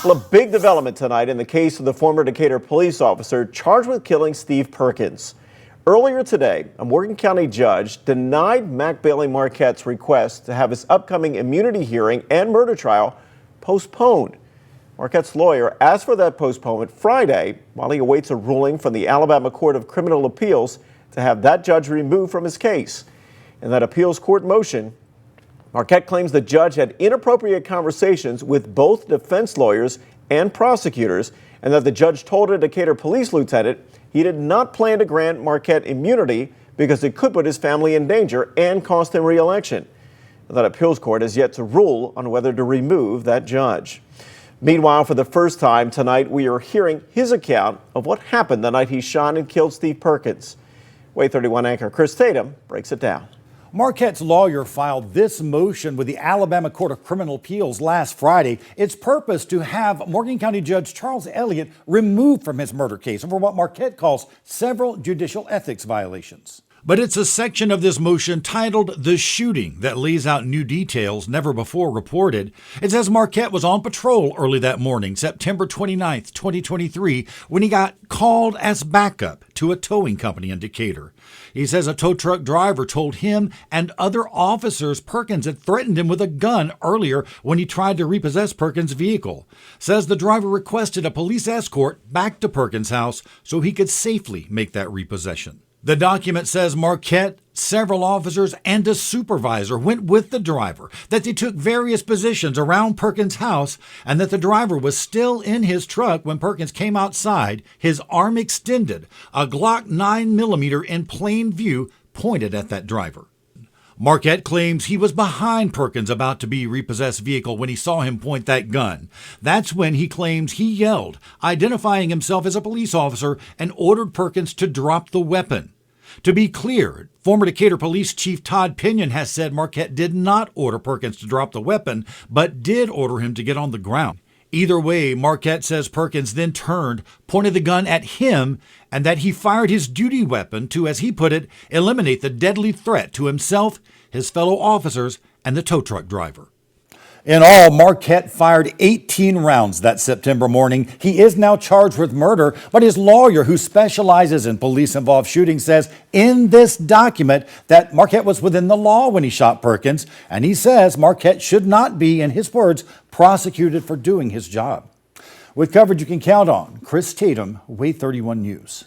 Well, a big development tonight in the case of the former Decatur police officer charged with killing Steve Perkins. Earlier today, a Morgan County judge denied Mac Bailey Marquette's request to have his upcoming immunity hearing and murder trial postponed. Marquette's lawyer asked for that postponement Friday while he awaits a ruling from the Alabama Court of Criminal Appeals to have that judge removed from his case. In that appeals court motion, Marquette claims the judge had inappropriate conversations with both defense lawyers and prosecutors, and that the judge told a Decatur police lieutenant he did not plan to grant Marquette immunity because it could put his family in danger and cost him re-election. That appeals court has yet to rule on whether to remove that judge. Meanwhile, for the first time tonight, we are hearing his account of what happened the night he shot and killed Steve Perkins. WAAY 31 anchor Chris Tatum breaks it down. Marquette's lawyer filed this motion with the Alabama Court of Criminal Appeals last Friday. Its purpose to have Morgan County Judge Charles Elliott removed from his murder case over what Marquette calls several judicial ethics violations. But it's a section of this motion titled The Shooting that lays out new details never before reported. It says Marquette was on patrol early that morning, September 29th, 2023, when he got called as backup to a towing company in Decatur. He says a tow truck driver told him and other officers Perkins had threatened him with a gun earlier when he tried to repossess Perkins' vehicle. Says the driver requested a police escort back to Perkins' house so he could safely make that repossession. The document says Marquette, several officers, and a supervisor went with the driver, that they took various positions around Perkins' house, and that the driver was still in his truck when Perkins came outside, his arm extended, a Glock 9mm in plain view pointed at that driver. Marquette claims he was behind Perkins' about to be repossessed vehicle when he saw him point that gun. That's when he claims he yelled, identifying himself as a police officer, and ordered Perkins to drop the weapon. To be clear, former Decatur Police Chief Todd Pinion has said Marquette did not order Perkins to drop the weapon, but did order him to get on the ground. Either way, Marquette says Perkins then turned, pointed the gun at him, and that he fired his duty weapon to, as he put it, eliminate the deadly threat to himself, his fellow officers, and the tow truck driver. In all, Marquette fired 18 rounds that September morning. He is now charged with murder, but his lawyer, who specializes in police-involved shootings, says in this document that Marquette was within the law when he shot Perkins, and he says Marquette should not be, in his words, prosecuted for doing his job. With coverage you can count on, Chris Tatum, WAAY 31 News.